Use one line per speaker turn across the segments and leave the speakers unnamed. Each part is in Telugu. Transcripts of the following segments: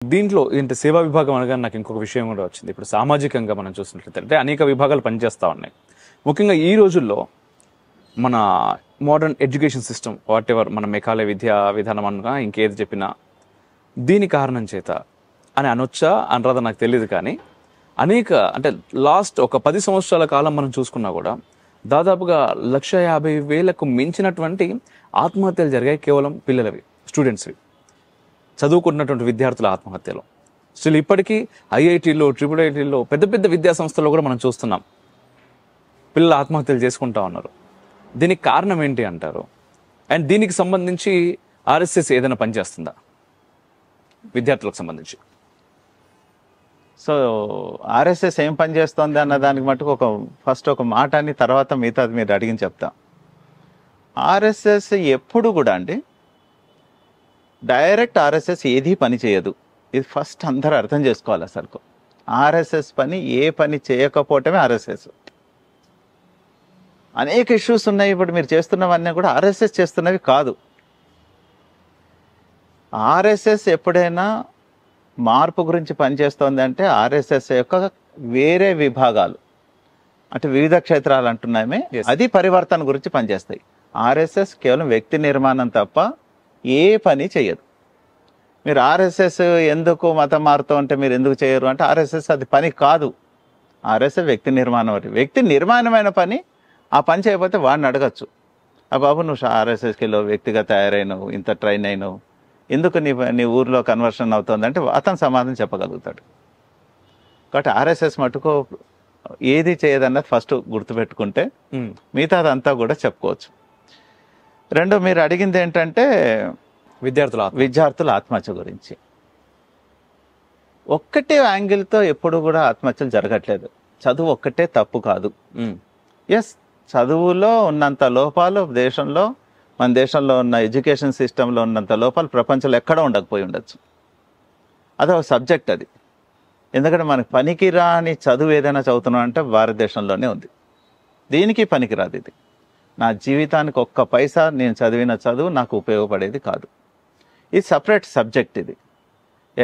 దీంట్లో ఏంటి సేవా విభాగం అనగానే నాకు ఇంకొక విషయం కూడా వచ్చింది. ఇప్పుడు సామాజికంగా మనం చూసినట్లయితే అంటే అనేక విభాగాలు పనిచేస్తూ ఉన్నాయి. ముఖ్యంగా ఈ రోజుల్లో మన modern education system what ever మన మెకాలయ విద్యా విధానం అనగా ఇంకేది చెప్పినా దీని కారణం చేత అని అనొచ్చా అనరాదా నాకు తెలియదు. కానీ అనేక అంటే లాస్ట్ ఒక 10 సంవత్సరాల కాలం మనం చూసుకున్నా కూడా దాదాపుగా 1,50,000కు మించినటువంటి ఆత్మహత్యలు జరిగాయి కేవలం పిల్లలవి, స్టూడెంట్స్వి, చదువుకుంటున్నటువంటి విద్యార్థుల ఆత్మహత్యలు. స్టిల్ ఇప్పటికీ ఐఐటీలో, ట్రిపుల్ ఐటీలో, పెద్ద పెద్ద విద్యా సంస్థల్లో కూడా మనం చూస్తున్నాం పిల్లలు ఆత్మహత్యలు చేసుకుంటా ఉన్నారు. దీనికి కారణం ఏంటి అంటారు? అండ్ దీనికి సంబంధించి ఆర్ఎస్ఎస్ ఏదైనా పనిచేస్తుందా విద్యార్థులకు సంబంధించి?
సో ఆర్ఎస్ఎస్ ఏం పని చేస్తుంది అన్న దానికి మటుకు ఫస్ట్ ఒక మాట అని తర్వాత మిగతాది మీరు అడిగిన చెప్తా. ఆర్ఎస్ఎస్ ఎప్పుడు కూడా అండి డైరెక్ట్ ఆర్ఎస్ఎస్ ఏది పని చేయదు. ఇది ఫస్ట్ అందరూ అర్థం చేసుకోవాలి. అసలు ఆర్ఎస్ఎస్ పని ఏ పని చేయకపోవటమే ఆర్ఎస్ఎస్. అనేక ఇష్యూస్ ఉన్నాయి. ఇప్పుడు మీరు చేస్తున్నవన్నీ కూడా ఆర్ఎస్ఎస్ చేస్తున్నవి కాదు. ఆర్ఎస్ఎస్ ఎప్పుడైనా మార్పు గురించి పనిచేస్తుంది అంటే ఆర్ఎస్ఎస్ యొక్క వేరే విభాగాలు అంటే వివిధ క్షేత్రాలు అంటున్నామే, అది పరివర్తన గురించి పనిచేస్తాయి. ఆర్ఎస్ఎస్ కేవలం వ్యక్తి నిర్మాణం తప్ప ఏ పని చేయదు. మీరు ఆర్ఎస్ఎస్ ఎందుకు మతం మారుతూ ఉంటే మీరు ఎందుకు చేయరు అంటే ఆర్ఎస్ఎస్ అది పని కాదు. ఆర్ఎస్ఎస్ వ్యక్తి నిర్మాణం. వ్యక్తి నిర్మాణమైన పని ఆ పని చేయకపోతే వాడిని అడగచ్చు, ఆ బాబు నువ్వు ఆర్ఎస్ఎస్కి వెళ్ళావు, వ్యక్తిగా తయారైనవు, ఇంత ట్రైన్ అయినవు, ఎందుకు నీ ఊర్లో కన్వర్షన్ అవుతుంది అంటే అతను సమాధానం చెప్పగలుగుతాడు. కాబట్టి ఆర్ఎస్ఎస్ మటుకు ఏది చేయదన్నది ఫస్ట్ గుర్తుపెట్టుకుంటే మిగతాదంతా కూడా చెప్పుకోవచ్చు. రెండో మీరు అడిగింది ఏంటంటే విద్యార్థుల ఆత్మహత్య గురించి. ఒక్కటే యాంగిల్తో ఎప్పుడు కూడా ఆత్మహత్యలు జరగట్లేదు. చదువు ఒక్కటే తప్పు కాదు. ఎస్, చదువులో ఉన్నంత లోపాలు మన దేశంలో ఉన్న ఎడ్యుకేషన్ సిస్టంలో ఉన్నంత లోపాలు ప్రపంచంలో ఎక్కడ ఉండకపోయి ఉండొచ్చు. అదొక సబ్జెక్ట్ అది. ఎందుకంటే మనకి పనికిరాని చదువు ఏదైనా చదువుతున్నాం అంటే భారతదేశంలోనే ఉంది. దీనికి పనికిరాదు. ఇది నా జీవితానికి ఒక్క పైసా నేను చదివిన చదువు నాకు ఉపయోగపడేది కాదు. ఇది సపరేట్ సబ్జెక్ట్. ఇది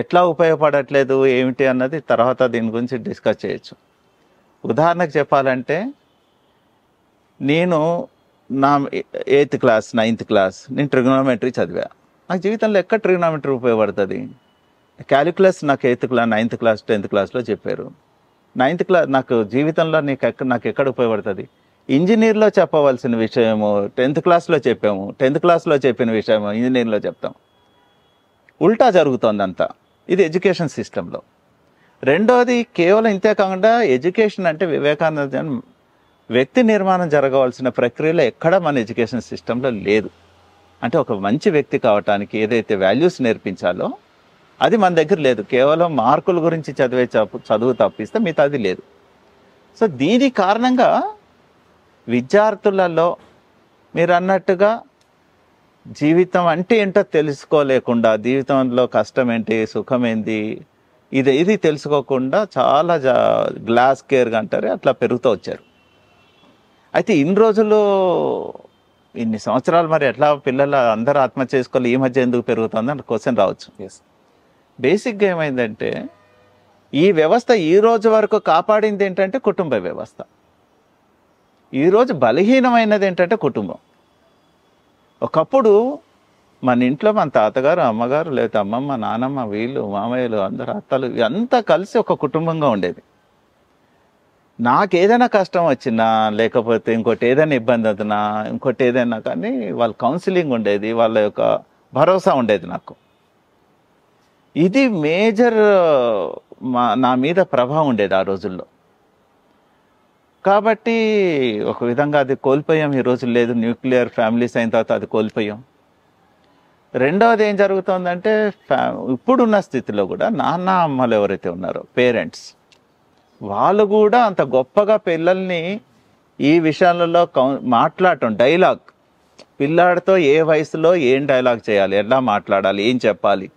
ఎట్లా ఉపయోగపడట్లేదు ఏమిటి అన్నది తర్వాత దీని గురించి డిస్కస్ చేయొచ్చు. ఉదాహరణకు చెప్పాలంటే నేను నా 8th క్లాస్ 9th క్లాస్ నేను ట్రిగ్నోమెట్రీ చదివా. నాకు జీవితంలో ఎక్కడ ట్రిగ్నోమెట్రీ ఉపయోగపడుతుంది? క్యాలిక్యులస్ నాకు 8th class 9th class 10th క్లాస్లో చెప్పారు. 9th క్లాస్ నాకు జీవితంలో నాకు ఎక్కడ ఉపయోగపడుతుంది? ఇంజనీర్లో చెప్పవలసిన విషయము 10th క్లాస్లో చెప్పాము, 10th క్లాస్లో చెప్పిన విషయము ఇంజనీర్లో చెప్తాం. ఉల్టా జరుగుతుంది అంతా. ఇది ఎడ్యుకేషన్ సిస్టంలో. రెండోది కేవలం ఇంతే కాకుండా ఎడ్యుకేషన్ అంటే వివేకానంద వ్యక్తి నిర్మాణం జరగవలసిన ప్రక్రియలో ఎక్కడ మన ఎడ్యుకేషన్ సిస్టంలో లేదు. అంటే ఒక మంచి వ్యక్తి కావటానికి ఏదైతే వాల్యూస్ నేర్పించాలో అది మన దగ్గర లేదు. కేవలం మార్కుల గురించి చదువు తప్పిస్తే మిగతాది లేదు. సో దీని కారణంగా విద్యార్థులలో మీరు అన్నట్టుగా జీవితం అంటే ఏంటో తెలుసుకోలేకుండా, జీవితంలో కష్టం ఏంటి, సుఖం ఏంటి, ఇది తెలుసుకోకుండా చాలా గ్లాస్ కేర్గా అంటారు అట్లా పెరుగుతూ వచ్చారు. అయితే ఇన్ని రోజులు ఇన్ని సంవత్సరాలు మరి ఎట్లా పిల్లలు అందరూ ఆత్మహత్య చేసుకోవాలి, ఈ మధ్య ఎందుకు పెరుగుతుంది అంటే క్వశ్చన్ రావచ్చు. బేసిక్గా ఏమైందంటే ఈ వ్యవస్థ ఈ రోజు వరకు కాపాడింది ఏంటంటే కుటుంబ వ్యవస్థ. ఈరోజు బలహీనమైనది ఏంటంటే కుటుంబం. ఒకప్పుడు మన ఇంట్లో మన తాతగారు, అమ్మగారు, లేదా అమ్మమ్మ, నానమ్మ, వీళ్ళు, మామయ్యలు, అందరు అత్తలు అంతా కలిసి ఒక కుటుంబంగా ఉండేది. నాకేదైనా కష్టం వచ్చినా లేకపోతే ఇంకోటి ఏదైనా ఇబ్బంది అవుతున్నా ఇంకోటి ఏదైనా కానీ వాళ్ళ కౌన్సిలింగ్ ఉండేది, వాళ్ళ యొక్క భరోసా ఉండేది నాకు. ఇది మేజర్ నా మీద ప్రభావం ఉండేది ఆ రోజుల్లో. కాబట్టి ఒక విధంగా అది కోల్పోయాం. ఈ రోజు లేదు. న్యూక్లియర్ ఫ్యామిలీస్ అయిన తర్వాత అది కోల్పోయాం. రెండవది ఏం జరుగుతుందంటే ఇప్పుడున్న స్థితిలో కూడా నాన్న అమ్మలు ఎవరైతే ఉన్నారో పేరెంట్స్ వాళ్ళు కూడా అంత గొప్పగా పిల్లల్ని ఈ విషయాలలో మాట్లాడటం, డైలాగ్, పిల్లాడితో ఏ వయసులో ఏం డైలాగ్ చేయాలి, ఎలా మాట్లాడాలి, ఏం చెప్పాలి,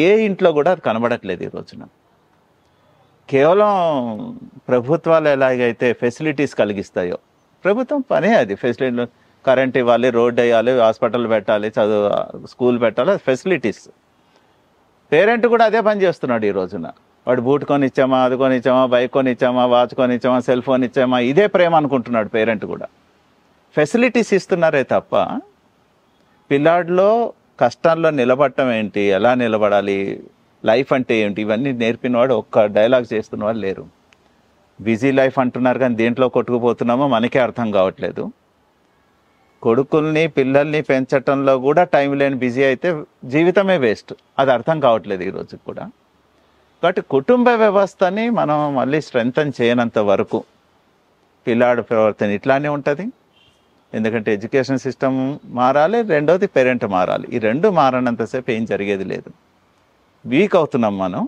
ఏ ఇంట్లో కూడా అది కనబడట్లేదు ఈ రోజున. కేవలం ప్రభుత్వాలు ఎలాగైతే ఫెసిలిటీస్ కలిగిస్తాయో, ప్రభుత్వం పనే అది. ఫెసిలిటీ కరెంట్ ఇవ్వాలి, రోడ్ వేయాలి, హాస్పిటల్ పెట్టాలి, స్కూల్ పెట్టాలి, ఫెసిలిటీస్. పేరెంట్ కూడా అదే పని చేస్తున్నాడు ఈ రోజున. వాడు బూట్ కొని ఇచ్చామా, అది కొని ఇచ్చామా, బైక్ కొని ఇచ్చామా, వాచ్ కొని ఇచ్చామా, సెల్ ఫోన్ ఇచ్చామా, ఇదే ప్రేమ అనుకుంటున్నాడు పేరెంట్ కూడా. ఫెసిలిటీస్ ఇస్తున్నారే తప్ప పిల్లాడిలో కష్టాల్లో నిలబడటం ఏంటి, ఎలా నిలబడాలి, లైఫ్ అంటే ఏంటి, ఇవన్నీ నేర్పినవాడు ఒక్క డైలాగ్ చేస్తున్నవాడు లేరు. బిజీ లైఫ్ అంటున్నారు కానీ దేంట్లో కొట్టుకుపోతున్నామో మనకే అర్థం కావట్లేదు. కొడుకుల్ని పిల్లల్ని పెంచటంలో కూడా టైం లేని బిజీ అయితే జీవితమే వేస్ట్. అది అర్థం కావట్లేదు ఈరోజు కూడా. కాబట్టి కుటుంబ వ్యవస్థని మనం మళ్ళీ స్ట్రెంగ్తన్ చేయనంత వరకు పిల్లాడు ప్రవర్తన ఇట్లానే ఉంటుంది. ఎందుకంటే ఎడ్యుకేషన్ సిస్టమ్ మారాలి, రెండోది పేరెంట్ మారాలి. ఈ రెండు మారనంతసేపు ఏం జరిగేది లేదు. వీక్ అవుతున్నాం మనం.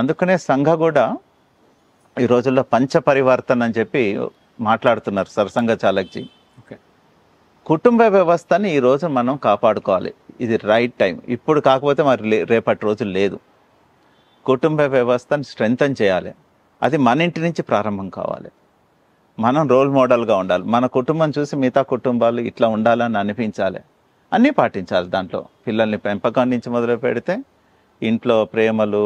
అందుకనే సంఘ కూడా ఈ రోజుల్లో పంచ పరివర్తన అని చెప్పి మాట్లాడుతున్నారు సర్సంఘ చాలక్జీ. కుటుంబ వ్యవస్థని ఈరోజు మనం కాపాడుకోవాలి. ఇది రైట్ టైం. ఇప్పుడు కాకపోతే మరి రేపటి రోజు లేదు. కుటుంబ వ్యవస్థని స్ట్రెంగ్తన్ చేయాలి. అది మన ఇంటి నుంచి ప్రారంభం కావాలి. మనం రోల్ మోడల్గా ఉండాలి. మన కుటుంబం చూసి మిగతా కుటుంబాలు ఇట్లా ఉండాలని అనిపించాలి. అన్నీ పాటించాలి. దాంట్లో పిల్లల్ని పెంపకం నుంచి మొదలు పెడితే ఇంట్లో ప్రేమలు,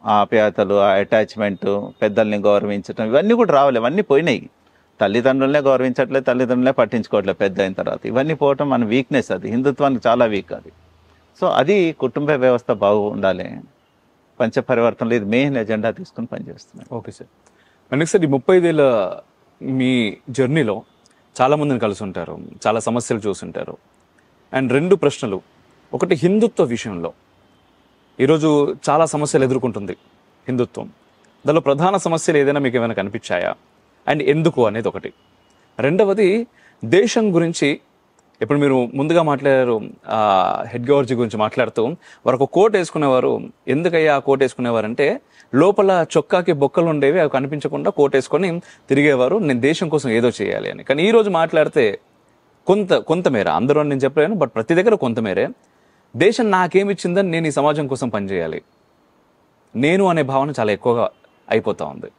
ఆప్యాయతలు, అటాచ్మెంటు, పెద్దల్ని గౌరవించడం, ఇవన్నీ కూడా రావాలి. ఇవన్నీ పోయినాయి. తల్లిదండ్రులనే గౌరవించట్లేదు, తల్లిదండ్రులనే పట్టించుకోవట్లేదు పెద్ద అయిన తర్వాత. ఇవన్నీ పోవటం మన వీక్నెస్. అది హిందుత్వానికి చాలా వీక్ అది. సో అది కుటుంబ వ్యవస్థ బాగుండాలి. పంచ పరివర్తనలు ఇది మెయిన్ ఎజెండా తీసుకుని పనిచేస్తున్నాయి.
Okay sir. అందుకే సార్ ఈ 35 ఏళ్ళ మీ జర్నీలో చాలా మందిని కలిసి ఉంటారు, చాలా సమస్యలు చూస్తుంటారు. అండ్ 2 ప్రశ్నలు. ఒకటి, హిందుత్వ విషయంలో ఈరోజు చాలా సమస్యలు ఎదుర్కొంటుంది హిందుత్వం. దానిలో ప్రధాన సమస్యలు ఏదైనా మీకు ఏమైనా కనిపించాయా, అండ్ ఎందుకు అనేది ఒకటి. రెండవది, దేశం గురించి ఇప్పుడు మీరు ముందుగా మాట్లాడారు, హెడ్ గవర్జీ గురించి మాట్లాడుతూ వారు ఒక కోట్ వేసుకునేవారు. ఎందుకయ్యా ఆ కోట్ వేసుకునేవారంటే లోపల చొక్కాకి బొక్కలు ఉండేవి, అవి కనిపించకుండా కోట్ వేసుకొని తిరిగేవారు, నేను దేశం కోసం ఏదో చేయాలి అని. కానీ ఈరోజు మాట్లాడితే కొంతమేర, అందరూ అని నేను చెప్పలేను, బట్ ప్రతి దగ్గర కొంతమేరే దేశం నాకేమిచ్చిందని నేను ఈ సమాజం కోసం పనిచేయాలి, నేను అనే భావన చాలా ఎక్కువగా అయిపోతూ ఉంది.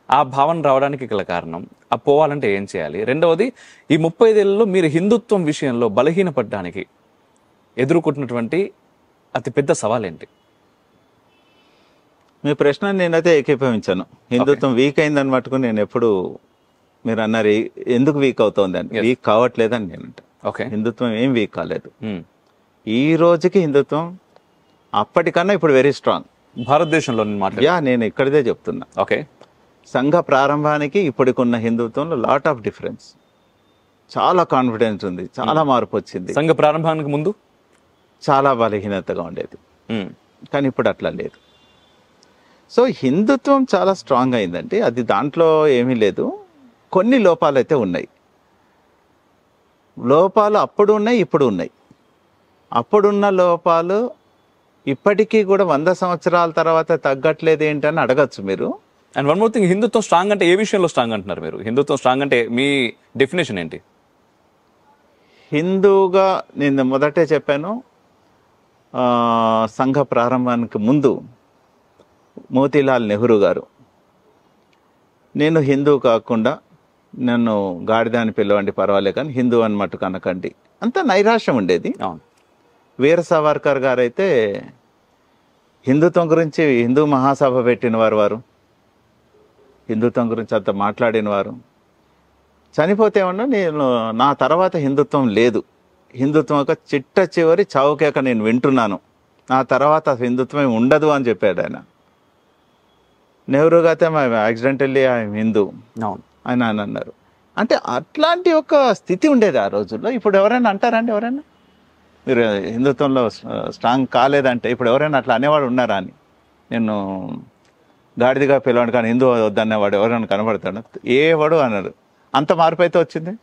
ఆ భావన రావడానికి గల కారణం, ఆ పోవాలంటే ఏం చేయాలి? రెండవది, ఈ 35 ఏళ్ళలో మీరు హిందుత్వం విషయంలో బలహీనపడడానికి ఎదుర్కొంటున్నటువంటి అతిపెద్ద సవాల్ ఏంటి?
మీ ప్రశ్న నేనైతే ఏకీభవించాను. హిందుత్వం వీక్ అయిందని మటుకు నేను ఎప్పుడు, మీరు అన్నారు ఎందుకు వీక్ అవుతోంది అని, వీక్ కావట్లేదని నేనంట.
ఓకే,
హిందుత్వం ఏం వీక్ కాలేదు. ఈ రోజుకి హిందుత్వం అప్పటికన్నా ఇప్పుడు వెరీ స్ట్రాంగ్.
భారతదేశంలో
నేను ఇక్కడిదే చెప్తున్నా.
ఓకే,
సంఘ ప్రారంభానికి ఇప్పటికున్న హిందుత్వంలో లాట్ ఆఫ్ డిఫరెన్స్. చాలా కాన్ఫిడెన్స్ ఉంది, చాలా మార్పు వచ్చింది.
సంఘ ప్రారంభానికి ముందు
చాలా బలహీనతగా ఉండేది, కానీ ఇప్పుడు అట్లా లేదు. సో హిందుత్వం చాలా స్ట్రాంగ్ అయిందండి. అది దాంట్లో ఏమీ లేదు. కొన్ని లోపాలు అయితే ఉన్నాయి. లోపాలు అప్పుడు ఉన్నాయి, ఇప్పుడు ఉన్నాయి. అప్పుడున్న లోపాలు ఇప్పటికీ కూడా 100 సంవత్సరాల తర్వాత తగ్గట్లేదు ఏంటని అడగచ్చు మీరు.
అండ్ వన్ మోర్ థింగ్, హిందుత్వం స్ట్రాంగ్ అంటే ఏ విషయంలో స్ట్రాంగ్ అంటున్నారు మీరు? హిందుత్వం స్ట్రాంగ్ అంటే మీ డెఫినేషన్ ఏంటి?
హిందూగా నేను మొదటే చెప్పాను, సంఘ ప్రారంభానికి ముందు మోతీలాల్ నెహ్రూ గారు, నేను హిందూ కాకుండా నన్ను గాడిద అని పిలవండి పర్వాలే కానీ హిందూ అని మట్టుకు అనకండి, అంత నైరాశ్యం ఉండేది. వీర సావర్కర్ గారు అయితే హిందుత్వం గురించి హిందూ మహాసభ పెట్టిన వారు, హిందుత్వం గురించి అంత మాట్లాడిన వారు. చనిపోతే ఏమన్నా, నేను నా తర్వాత హిందుత్వం లేదు, హిందుత్వం ఒక చిట్ట చివరి చావుకేక నేను వింటున్నాను, నా తర్వాత హిందుత్వం ఉండదు అని చెప్పాడు ఆయన. నెహ్రూ గాతే యాక్సిడెంటల్లీ ఐఎమ్ హిందూ ఆయన అన్నారు. అంటే అట్లాంటి ఒక స్థితి ఉండేది ఆ రోజుల్లో. ఇప్పుడు ఎవరైనా అంటారండి? ఎవరైనా మీరు హిందుత్వంలో స్ట్రాంగ్ కాలేదంటే ఇప్పుడు ఎవరైనా అట్లా అనేవాడు ఉన్నారా అని? నేను గాడిదిగా పిలవండి కానీ హిందూ వద్దనేవాడు ఎవరైనా కనబడతాడు? ఏ వాడు అన్నారు. అంత మార్పు అయితే వచ్చింది.